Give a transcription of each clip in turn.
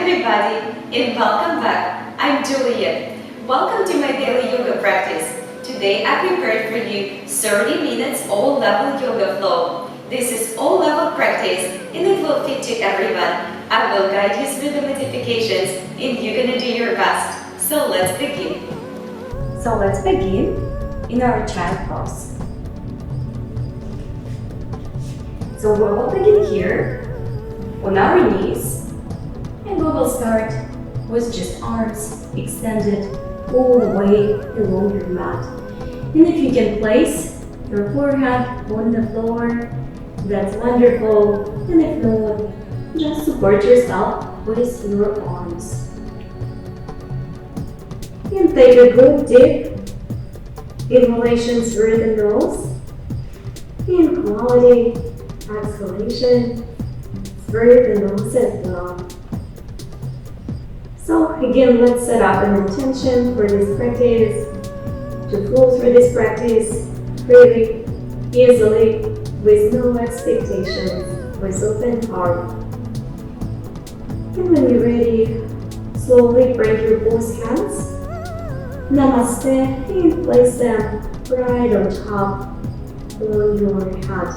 everybody, and welcome back. I'm Juliette. Welcome to my daily yoga practice. Today I prepared for you 30 minutes all-level yoga flow. This is all-level practice and it will fit to everyone. I will guide you through the modifications and you're gonna do your best. So let's begin. In our child pose. So we will begin here on our knees. And we will start with just arms extended all the way along your mat. And if you can place your forehead on the floor, that's wonderful. And if not, just support yourself with your arms. And take a good deep inhalation through the nose. And quality exhalation through the nose as well. So again, let's set up an intention for this practice, to flow through this practice freely, easily, with no expectations, with open heart. And when you're ready, slowly bring your both hands, namaste, and place them right on top on your head.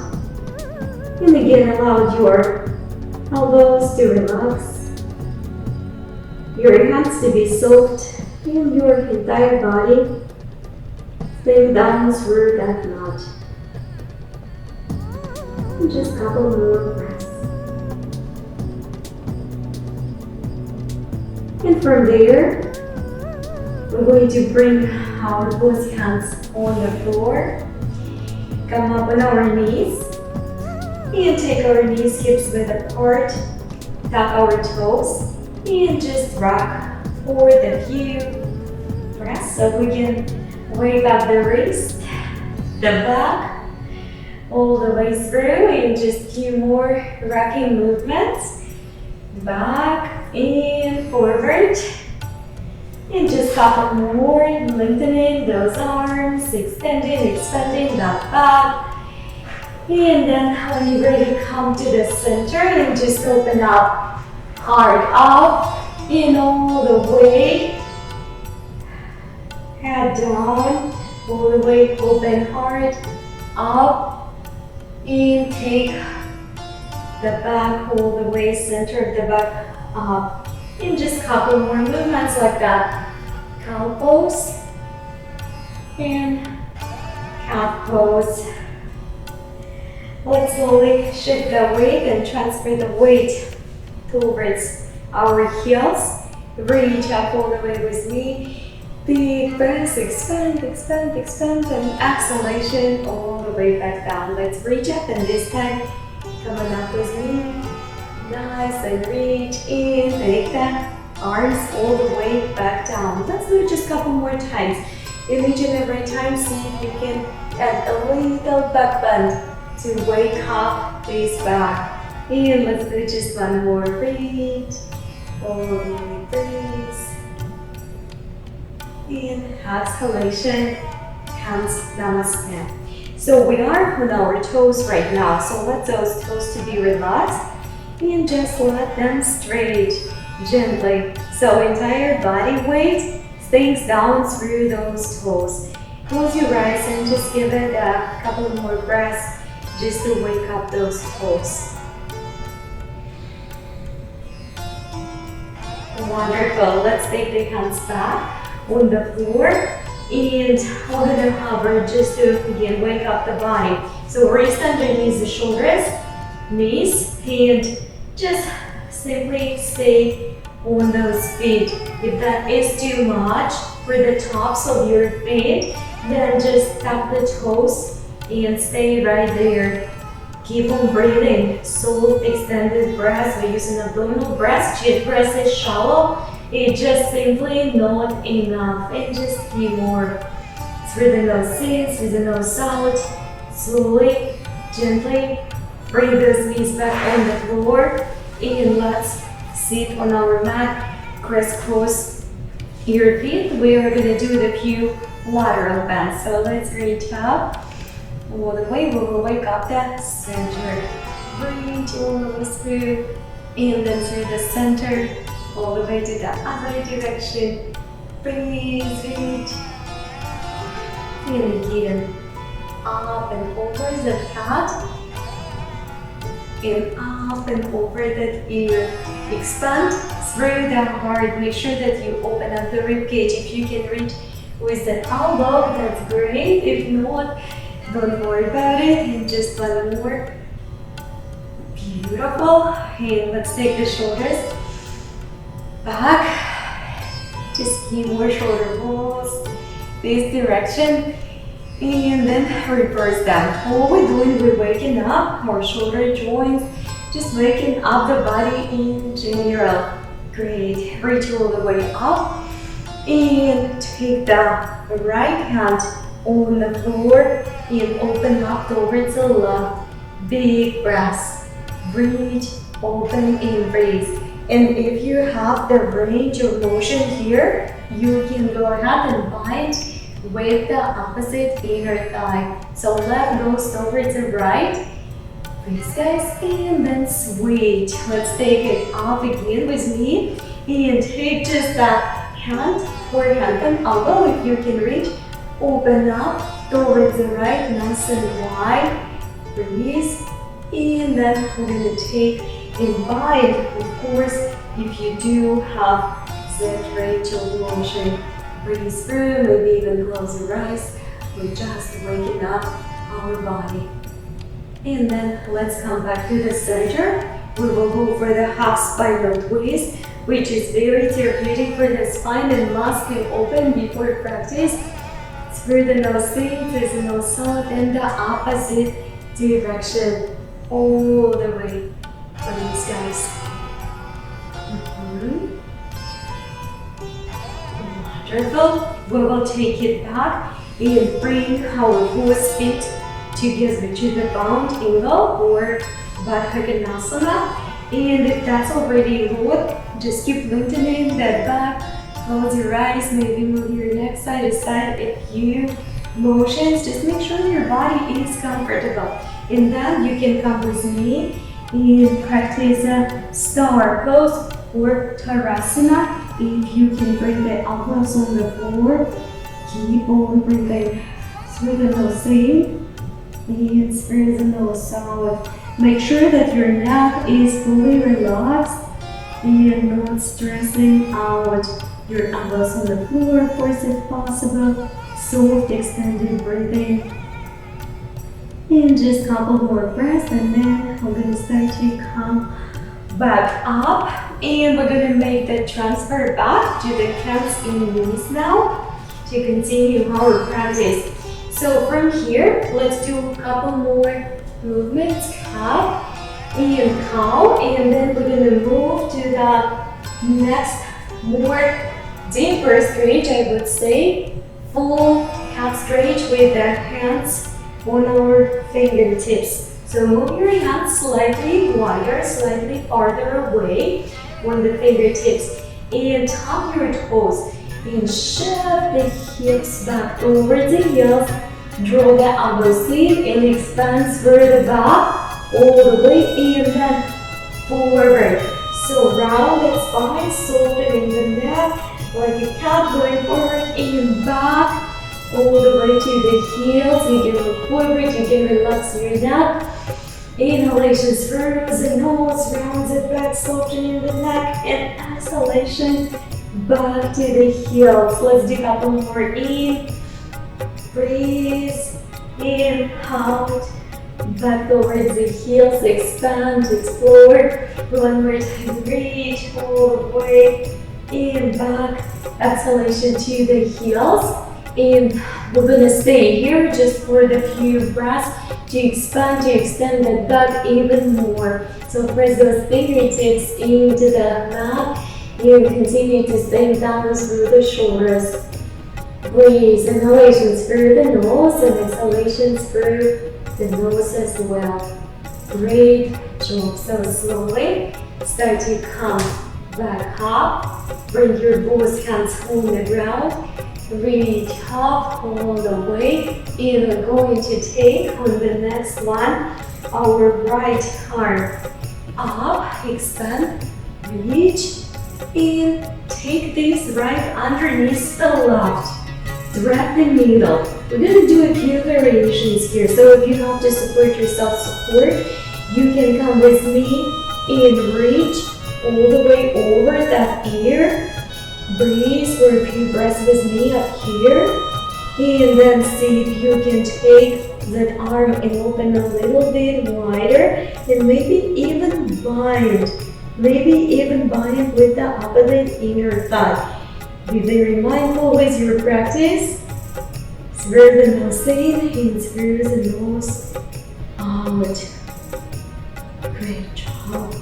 And again, allow your elbows to relax, your hands to be soft, and your entire body sink down through that mat. And just a couple more breaths. And from there, we're going to bring our both hands on the floor, come up on our knees, and take our knees hips width apart, tap our toes, and just rock forward a few breaths so we can wake up the wrist, the back, all the way through, and just a few more rocking movements, back and forward, and just a couple more, lengthening those arms, extending, expanding that back. And then when you're ready, come to the center and just open up, heart up, and all the way, head down, all the way, open heart, up, and take the back all the way, center of the back, up. And just a couple more movements like that. Cow pose, and calf pose. Let's slowly shift the weight and transfer the weight towards our heels. Reach up all the way with me. Big breath, expand, expand, expand, and exhalation all the way back down. Let's reach up, and this time, come on up with me. Nice, and reach in, take that arms all the way back down. Let's do it just a couple more times. In each and every time, see if you can add a little back bend to wake up this back. And let's do just one more. Reach, all the way, breathe. And exhalation, hands namaste. So we are on our toes right now. So let those toes to be relaxed and just let them straight, gently. So entire body weight sinks down through those toes. Close your eyes and just give it a couple more breaths just to wake up those toes. Wonderful. Let's take the hands back on the floor, and we're gonna hover just to again wake up the body. So wrist underneath the shoulders, knees, and just simply stay on those feet. If that is too much for the tops of your feet, then just tap the toes and stay right there. Keep on breathing. Soft extended breaths. We're using abdominal breaths. Chin press is shallow. It's just simply not enough. And just a few more. Through the nose in, through the nose out. Slowly, gently bring those knees back on the floor. And let's sit on our mat. Crisscross your feet. We are going to do the few lateral bends. So let's reach up. All the way, we will wake up that center. Breathe all the way through, and then through the center, all the way to the other direction. Breathe, reach. And again, up and over the cat. And up and over that ear. Expand through the heart. Make sure that you open up the rib cage. If you can reach with the elbow, that's great. If not, don't worry about it. And just one more. Beautiful. And let's take the shoulders back. Just keep more shoulder balls this direction. And then reverse that. What we're doing, we're waking up our shoulder joints, just waking up the body in general. Great. Reach all the way up. And take the right hand on the floor and open up towards the left. Big breaths. Reach, open, and breathe. And if you have the range of motion here, you can go ahead and bind with the opposite inner thigh. So left goes towards the right. Breathe, guys, and then switch. Let's take it up again with me. And take just that hand or hand and elbow if you can reach. Open up towards the right, nice and wide. Breathe. And then we're going to take and bind. Of course, if you do have that range of motion, breathe through, maybe even close your eyes. We're just waking up our body. And then let's come back to the center. We will go for the half spiral twist, which is very therapeutic for the spine, and must be open before practice. Through the nose in, there's a nose out, and the opposite direction. All the way. Please, guys. Wonderful. We will take it back and bring our both feet together to the bound angle or Baddha. And if that's already good, just keep lengthening that back. Close your eyes, maybe move your neck side to side a few motions. Just make sure your body is comfortable. And then you can come with me and practice a star pose or Tadasana. If you can bring the elbows on the floor, keep on breathing through the nose in and through the nose out. Make sure that your neck is fully relaxed and not stressing out. Your elbows on the floor, of course, if possible. Soft, extended breathing. And just a couple more breaths, and then we're going to start to come back up. And we're going to make the transfer back to the hands and knees now to continue our practice. So from here, let's do a couple more movements, cat and cow, and then we're going to move to the next more deeper stretch, I would say, full cat stretch with the hands on our fingertips. So move your hands slightly wider, slightly farther away on the fingertips, and tap your toes and shove the hips back over the heels. Draw the elbows in and expand through the back all the way, and then forward. So round the spine, softening the neck like a cat, going forward and back all the way to the heels. You can look forward, you can relax your neck. Inhalation through the nose, round the back, softening the neck, and exhalation back to the heels. Let's do a couple more. In, breathe, in, out, back towards the heels, expand, explore. One more time, reach all the way, in, back, exhalation to the heels. And we're going to stay here just for the few breaths to expand, to extend the back even more. So press those fingertips into the mat and continue to stay down through the shoulders. Breathe, inhalations through the nose and exhalations through the nose as well. Great job. So slowly start to come back up. Bring your both hands on the ground. Reach up all the way, and we're going to take on the next one our right arm up, expand, reach, And take this right underneath the left. Thread the needle. We're going to do a few variations here. So if you have to support yourself, support. You can come with me and reach all the way over that ear. Breathe for a few breaths with me up here. And then see if you can take that arm and open a little bit wider. And maybe even bind. Maybe even bind with the opposite inner thigh. Be very mindful with your practice. Through the nose in and through the nose out. Great job.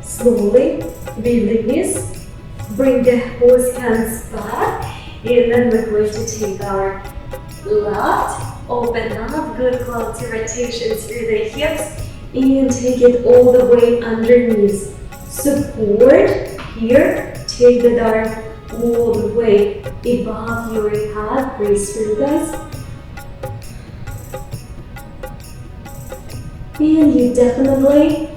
Slowly release. Bring the both hands back. And then we're going to take our left. Open up. Good quality rotation through the hips. And take it all the way underneath. Support here. Take the arm all the way above your head. Breathe through, guys. And you definitely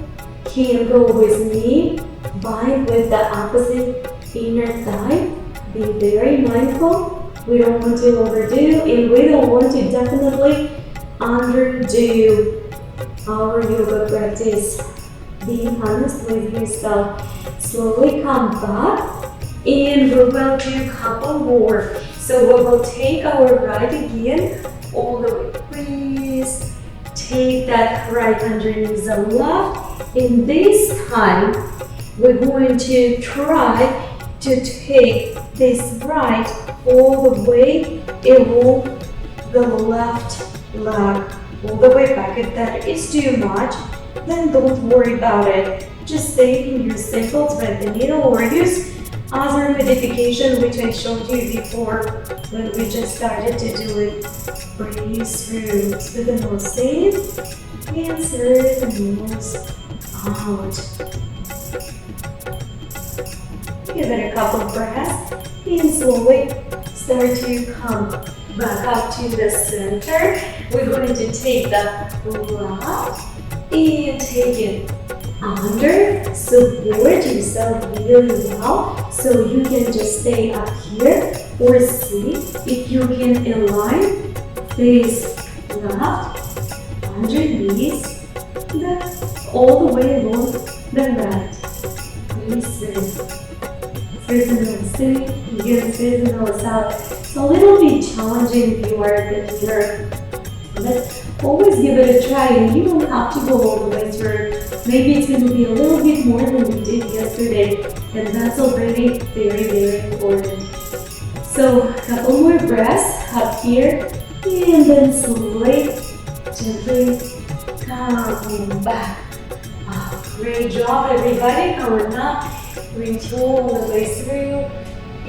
can go with me. Bind with the opposite inner thigh. Be very mindful. We don't want to overdo, and we don't want to definitely underdo our yoga practice. Be honest with yourself. Slowly come back. And we will do a couple more. So we will take our right again, all the way. Please take that right underneath the left. And this time, we're going to try to take this right all the way along the left leg, all the way back. If that is too much, then don't worry about it. Just stay in your simple thread the needle or use other modification which I showed you before when we just started to do it. Breathe through the nose in and through the nose out. Give it a couple breaths and slowly start to come back up to the center. We're going to take the left and take it under. Support yourself really well so you can just stay up here or sit. If you can align this left underneath all the way along the right. Listen. Through the nose in, again through the nose out. It's a little bit challenging if you are a beginner, but always give it a try, and you don't have to go all the way through. Maybe it's going to be a little bit more than we did yesterday, and that's already very, very important. So a couple more breaths up here, and then slowly, gently come back. Oh, great job, everybody. Coming up, reach all the way through,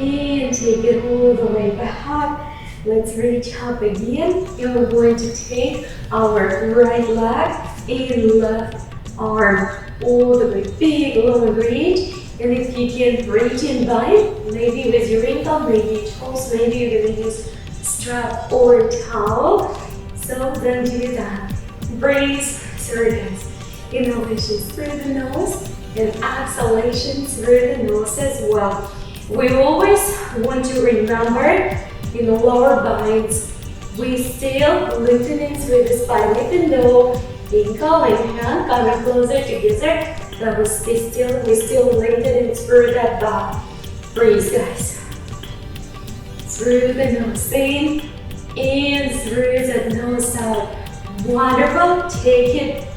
and take it all the way back. Let's reach up again, and we're going to take our right leg and left arm all the way, big long reach. And if you can reach and bind, maybe with your ankle, maybe toes, maybe you're going to use strap or towel. So then do that. Breathe through this. Inhalations through the nose and exhalations through the nose as well. We always want to remember, in all our binds, we still lengthening through the spine, even though ankle and hand come closer together, but we still lengthening through that back. Breathe, guys. Through the nose in and through the nose out. Wonderful. Take it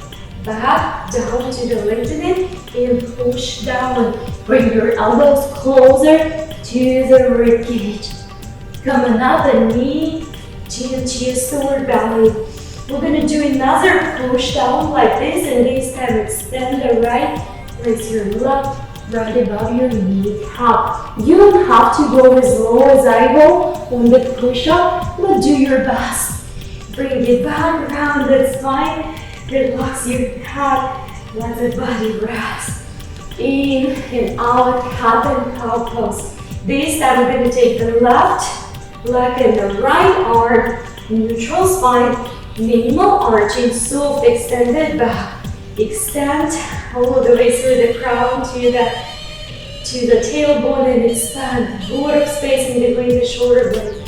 back down to the lengthening and push down. Bring your elbows closer to the ribcage. Coming up, the knee, chin, chest toward belly. We're going to do another push down like this, and this time extend the right, place your left right above your kneecap. You don't have to go as low as I go on the push up, but do your best. Bring it back around the spine, relax your head, let the body rest. In and out, cat and cow pose. This time we're going to take the left leg and the right arm, neutral spine, minimal arching, soft extended back. Extend all the way through the crown to the to the tailbone and expand. A lot of space in between the shoulder blades.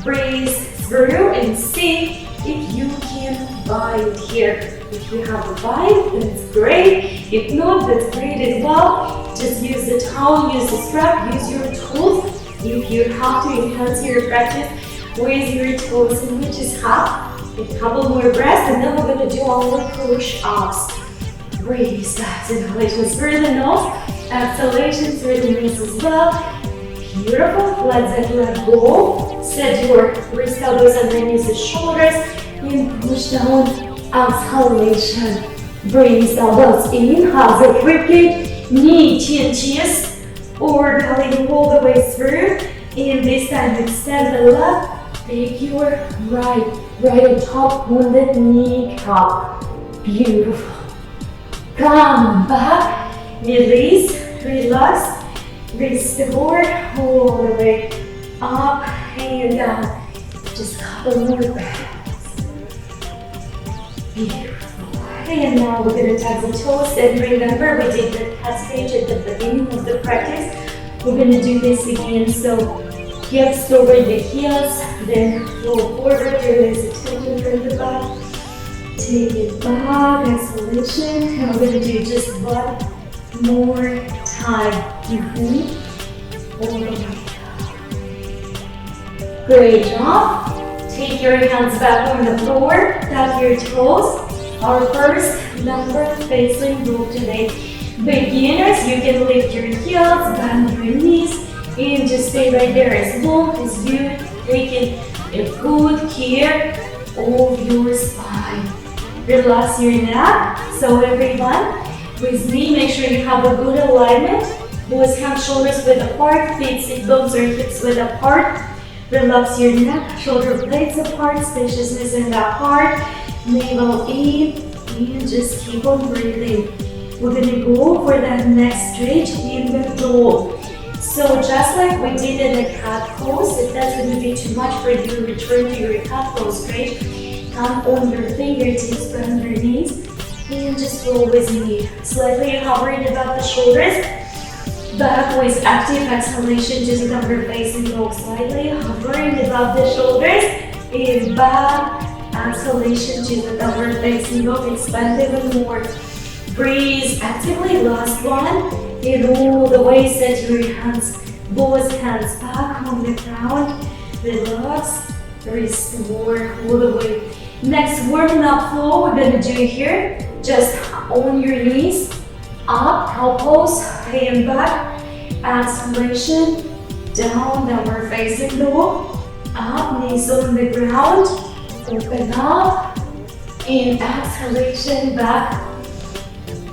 Breathe through and see if you can bind here. If you have a bind, that's great. If not, that's great as well. Just use the towel, use the strap, use your tools. If you have to enhance your practice with your toes, and we just have a couple more breaths, and then we're going to do our push-ups. Breathe that inhalation through the nose, exhalation through the nose as well. Beautiful. Let go. Set your wrist elbows underneath the shoulders and push down. Exhalation. Breathe elbows in. How's the ribcage? Knee, chin, chest, or belly all the way through. And this time extend the left. Take your right on top on the kneecap. Beautiful. Come back. Release. Relax. Restore all the way up and down. Just a couple more breaths. Beautiful. And now we're going to tap the toes. And remember, we did the cat stage at the beginning of the practice. We're going to do this again. So hips over the heels, then roll forward. Release the tension from the back. Take it back. Exhalation. And we're going to do just one more time. All the way. Great job. Take your hands back on the floor. Tap your toes. Our first number facing roll today. Beginners, you can lift your heels, bend your knees, and just stay right there as long as you taking a good care of your spine. Relax your neck. So everyone, with me, make sure you have a good alignment. Both hands, shoulders width apart, feet, sit bones or hips width apart. Relax your neck, shoulder blades apart, spaciousness in the heart, navel in, and just keep on breathing. We're gonna go for that next stretch in the dog. So just like we did in the cat pose, if that's gonna be too much for you, return to your cat pose stretch. Come on your fingertips, bend your knees, and just roll with me. Slightly hovering above the shoulders. Back with active exhalation, just downward facing dog. Slightly hovering above the shoulders. And back, exhalation to the downward facing dog. Expand even more. Breathe actively. Last one. And all the way, set your hands, both hands back on the ground. Relax. Restore all the way. Next warming up flow we're going to do here. Just on your knees. Up, elbows, and back. Exhalation, down, downward facing dog. Up, knees on the ground. Open up. And exhalation, back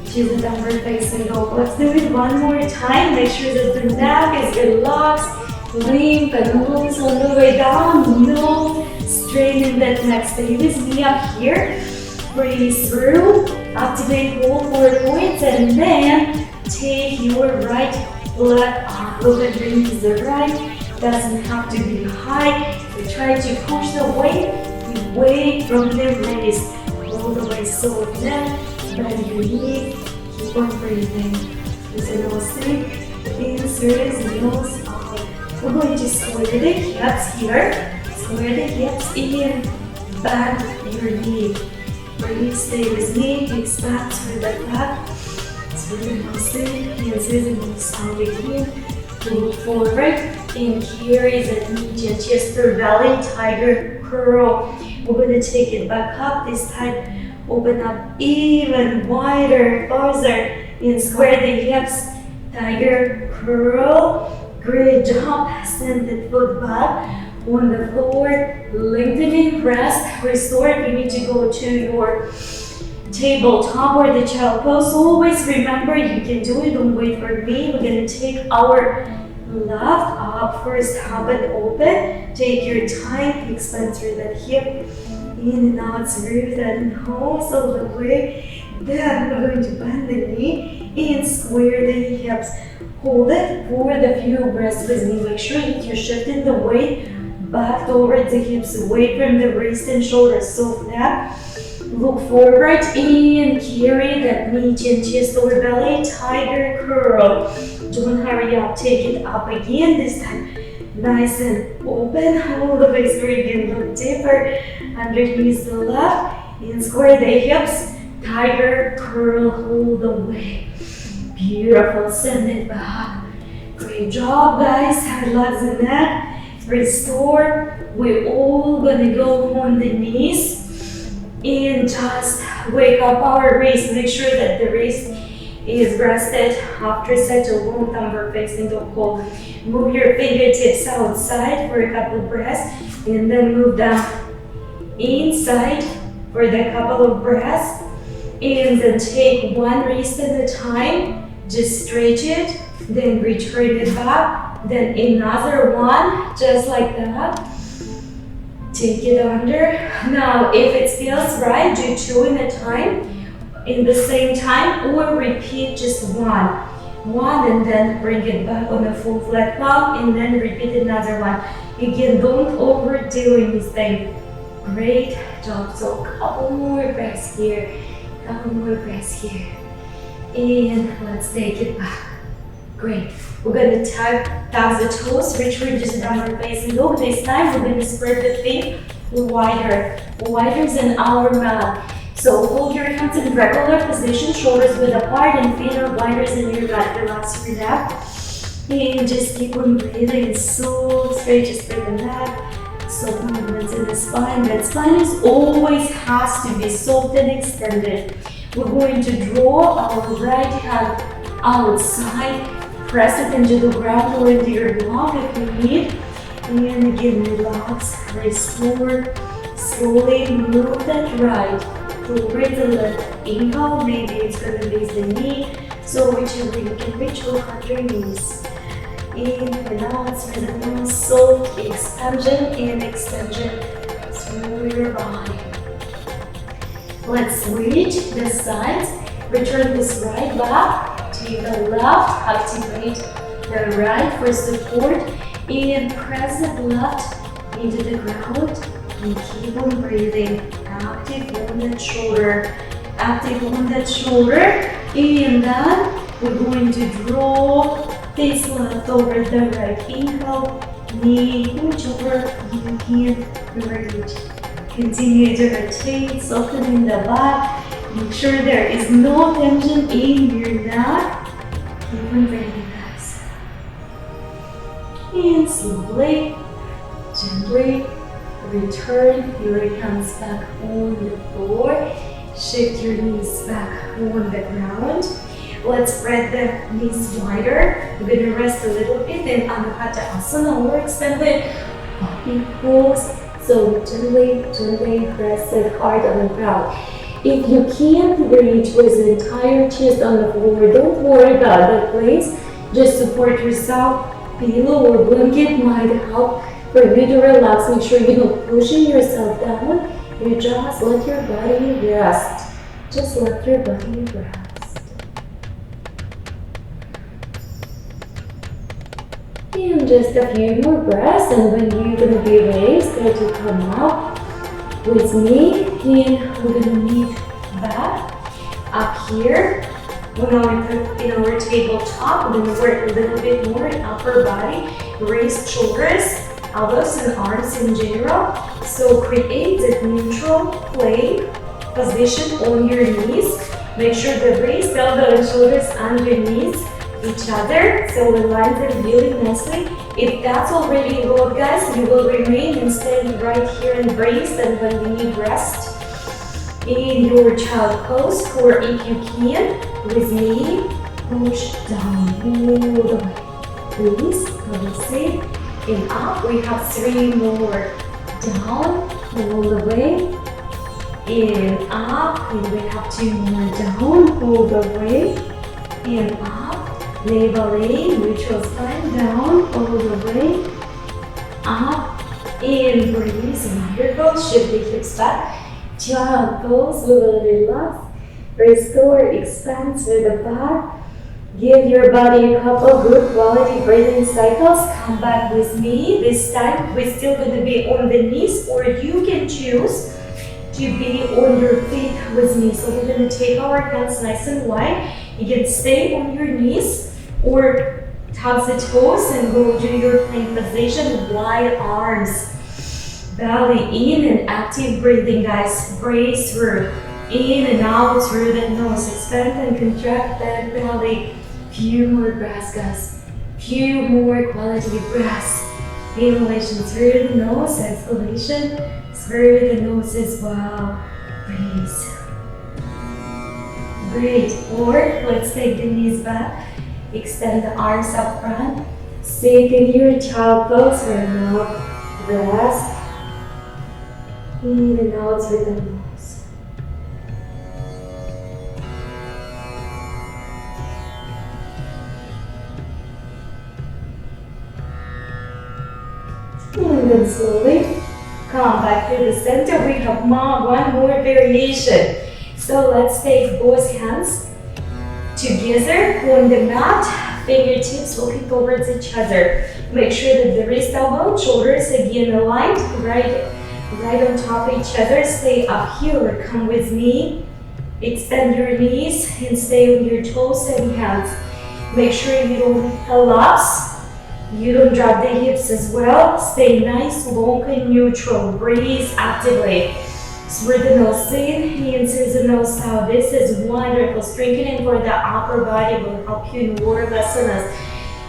to the downward facing dog. Let's do it one more time. Make sure that the neck is relaxed, limp and loose all the way down. No strain in that neck. Stay with me up here. Breathe through. Activate all 4 points and then take your right leg up. Open your knees the right. Doesn't have to be high. We try to push the weight away from the wrist. All the way so then bend your knee. Keep on breathing. With a nose in, through nose out. We're going to square the hips here. Square the hips in. Bend your knee. Breathe, stay with me, expand through the back, through the nose in, and through the nose out again. Move forward and carry the knee and chest through belly, tiger curl. We're going to take it back up this time. Open up even wider, farther, and square the hips, tiger curl. Great job, send the foot back. On the floor, lengthening, rest, restore. You need to go to your tabletop or the child pose. Always remember you can do it, don't wait for me. We're going to take our left up first, hop it open. Take your time, expand through that hip, in and out through that nose all the way. Then we're going to bend the knee and square the hips. Hold it for the few breaths with me. Make sure that you're shifting the weight back towards the hips, away from the wrist and shoulders. So that Look forward and carry that median chest over belly, tiger curl. Don't hurry up, take it up again this time. Nice and open, hold the waist again, look deeper underneath the left and square the hips, tiger curl, hold the way. Beautiful, send it back. Great job guys, relax the neck, restore. We're all gonna go on the knees and just wake up our wrist. Make sure that the wrist is rested after such a long time we're facing the pole. Move your fingertips outside for a couple breaths and then move down inside for the couple of breaths and then take one wrist at a time. Just stretch it, then return it back, then another one just like that. Take it under. Now if it feels right, do two in a time in the same time or repeat just one and then bring it back on a full flat palm and then repeat another one. Again, don't overdo anything. Great job. So couple more breaths here, couple more breaths here, and let's take it back. Great. We're going to tap the toes, return to downward facing dog. This time we're going to spread the feet wider than our mat. So hold your hands in regular position, shoulders width apart and feet are wider than your mat. Relax your neck and just keep on breathing. So straight, just spread the neck. Soft movements in the spine. That spine is always has to be soft and extended. We're going to draw our right hand outside. Press it into the ground or into your block if you need. And again, relax, restore. Slowly move that right toward the left. Inhale, maybe it's going to raise the knee. So whichever you can reach, look at your knees. And relax for the more soft expansion and extension through your body. Let's switch the sides. Return this right back. Take the left, activate the right for support and press the left into the ground and keep on breathing. Active on that shoulder, active on that shoulder, and then we're going to draw this left over the right. Inhale, knee, whichever you can reach. Continue to rotate, softening the back. Make sure there is no tension in your neck. Keep on breathing, guys. And slowly, gently return your hands back on the floor. Shift your knees back on the ground. Let's spread the knees wider. We're going to rest a little bit in Anahata Asana or extended body pose. So gently press it hard on the ground. If you can't reach with the entire chest on the floor, don't worry about that, please. Just support yourself. Pillow or blanket might help for you to relax. Make sure you're not pushing yourself down. You just let your body rest. Just let your body rest. And just a few more breaths, and when you're going to be ready, start to come up with me, and we're going to meet back up here. When in our tabletop, we're going to work a little bit more in upper body, raise shoulders, elbows and arms in general. So create that neutral plane position on your knees. Make sure the waist, elbow and shoulders underneath each other, so we line them really nicely. If that's already good, guys, you will remain and stand right here and brace, and when you need rest in your child pose, or if you can, with me, push down all the way. Please, release it, and up. We have 3 more. Down all the way, and up, and we have 2 more. Down all the way, and up. Belly, neutral spine, down, all the way, up, and breathe, wonderful, shift the hips back, child pose, we will relax, restore, expand with the back, give your body a couple good quality breathing cycles, come back with me. This time we're still going to be on the knees, or you can choose to be on your feet with me. So we're gonna take our hands nice and wide. You can stay on your knees or tuck the toes and go to your plank position, wide arms. Belly in and active breathing, guys. Breathe through. In and out through the nose. Expand and contract that belly. Few more breaths, guys. Few more quality breaths. Inhalation through the nose. Exhalation through the nose as well. Breathe. Great. Or let's take the knees back. Extend the arms up front. Sit in your child pose for now. Rest. In and out through the nose. And then slowly come back to the center. We have one more variation. So let's take both hands together on the mat. Fingertips looking towards each other. Make sure that the wrist, elbow, shoulders again aligned. Right on top of each other. Stay up here. Come with me. Extend your knees and stay on your toes and hands. Make sure you don't collapse. You don't drop the hips as well. Stay nice, long and neutral. Breathe actively. Through the nose in, and through the nose out. This is wonderful. Strengthening for the upper body will help you in Waravasanas.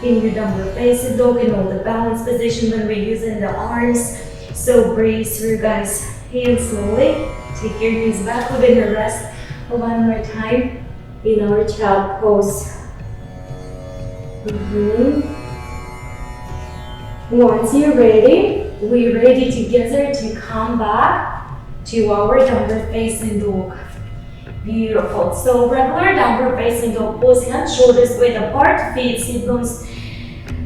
In your downward facing dog, in all the balance position when we're using the arms. So breathe through, guys. Hands slowly. Take your knees back. We're gonna rest one more time in our child pose. Once you're ready, we're ready together to come back to our downward facing dog. Beautiful. So regular downward facing dog pose, hands, shoulders width apart, feet, sit bones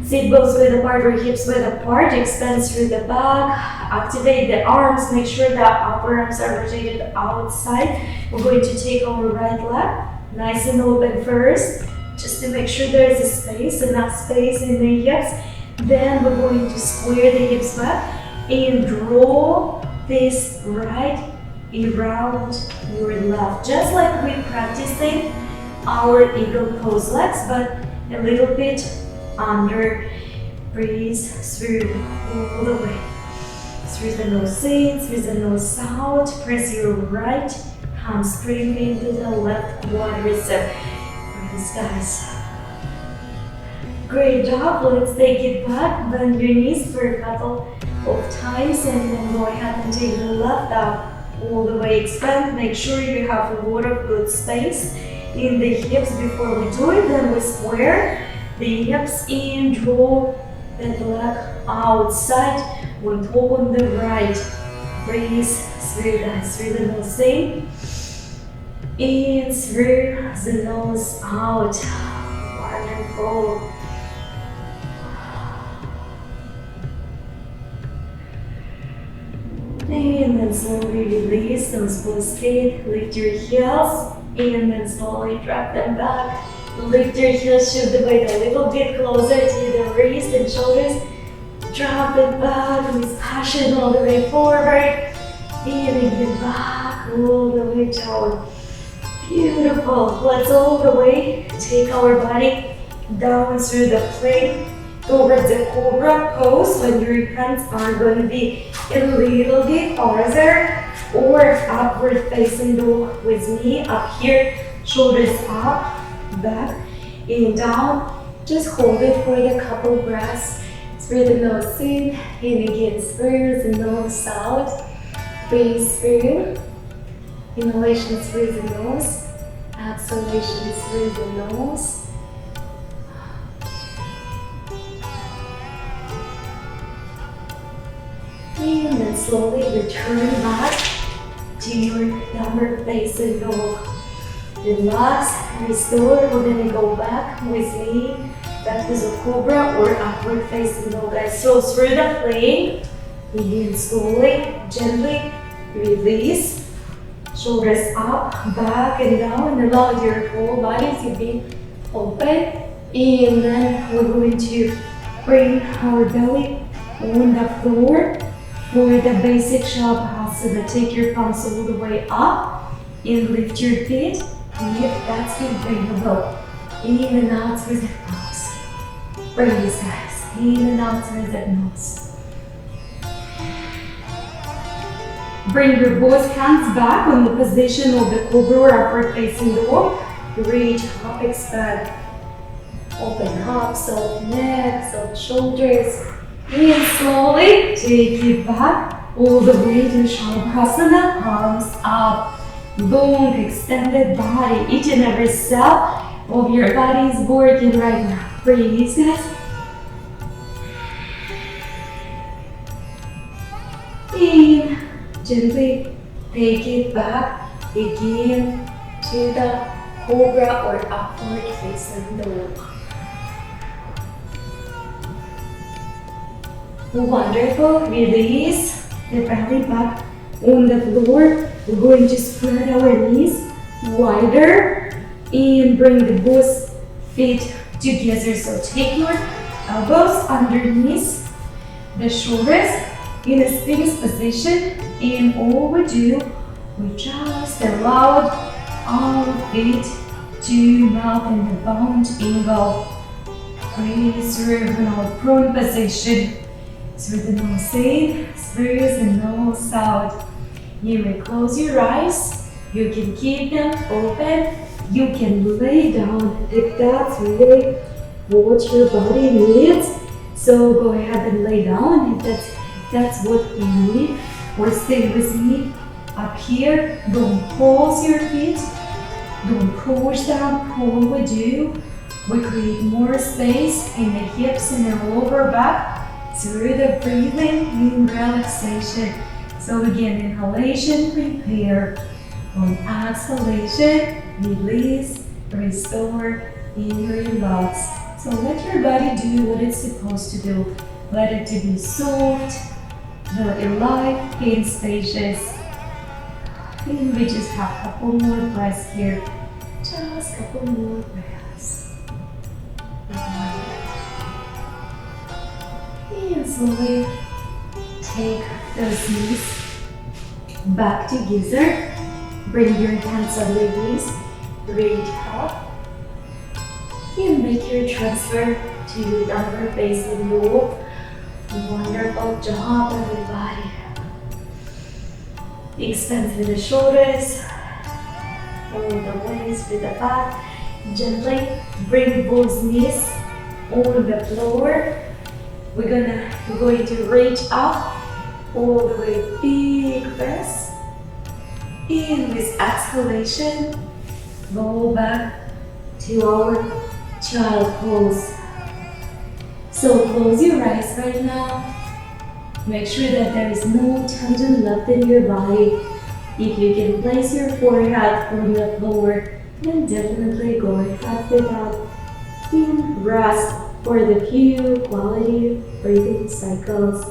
width apart or hips width apart. Extend through the back. Activate the arms. Make sure that upper arms are rotated outside. We're going to take our right leg nice and open first, just to make sure there is a space, enough space in the hips. Then we're going to square the hips back and draw this right around your left, just like we practicing our eagle pose legs, but a little bit under. Breathe through all the way. Through the nose in, through the nose out. Press your right hamstring into the left quadricep. Breathe, guys. Great job. Let's take it back. Bend your knees for a couple of times and then go ahead and take the left out all the way. Expand. Make sure you have a lot of good space in the hips before we do it. Then we square the hips and draw that leg outside with toe on the right. Breathe through that, through the nose in and through the nose out. Wonderful. And then slowly release those both feet. Lift your heels and then slowly drop them back. Lift your heels, shift the weight a little bit closer to the wrist and shoulders. Drop it back with passion all the way forward. And again back all the way down. Beautiful. Let's all the way take our body down through the plank towards the cobra pose, when your hands are going to be a little bit farther, or upward facing dog with me up here, shoulders up, back and down. Just hold it for a couple breaths. Through the nose in, and again through the nose out. Breathe through. Inhalation through the nose, exhalation through the nose. And then slowly return back to your downward facing dog. Relax, restore. We're gonna go back with me, back to the cobra or upward facing dog, guys. So through the plank, begin slowly, gently release. Shoulders up, back and down, and allow your whole body to be open. And then we're going to bring our belly on the floor. For the basic Shavasana, take your palms all the way up and lift your feet if that's available. In and out through the nose. Breathe, guys. In and out through the nose. Bring your both hands back on the position of the cobra or upward facing dog. Reach up, expand. Open up, soft neck, soft shoulders. And slowly take it back all the way to Shavasana. Arms up. Long, extended body. Each and every cell of your body is working right now. Breathe, guys. And gently take it back again to the cobra or upward facing dog. Wonderful. Release the belly back on the floor. We're going to spread our knees wider and bring the both feet together. So take your elbows underneath the shoulders in a Sphinx position, and all we do, we just allow our feet to melt in the bound angle. Breathe through our prone position. Through the nose in, through the nose out. You may close your eyes. You can keep them open. You can lay down if that's really what your body needs. So go ahead and lay down if that's what you need. Or stay with me up here. Don't pulse your feet. Don't push them. All we do, we create more space in the hips and the lower back through the breathing and relaxation. So again, inhalation, prepare. On exhalation, release, restore, and relax. So let your body do what it's supposed to do. Let it to be soft, very light, and spacious. And we just have a couple more breaths here. Just a couple more breaths. And slowly take those knees back together. Bring your hands on your knees. Reach up. And make your transfer to the upper facing dog. Wonderful job, everybody. Extend through the shoulders. All the ways with the back. Gently bring both knees on the floor. We're going to reach up all the way, big breath. And with exhalation, go back to our child pose. So close your eyes right now. Make sure that there is no tension left in your body. If you can place your forehead on the floor, then definitely go ahead with that. And rest for the few quality breathing cycles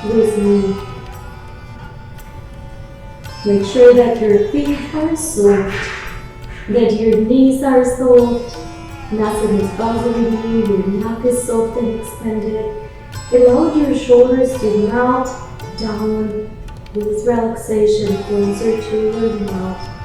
with me. Make sure that your feet are soft, that your knees are soft, nothing is bothering you, your neck is soft and expanded. Allow your shoulders to melt down with relaxation closer to your mouth.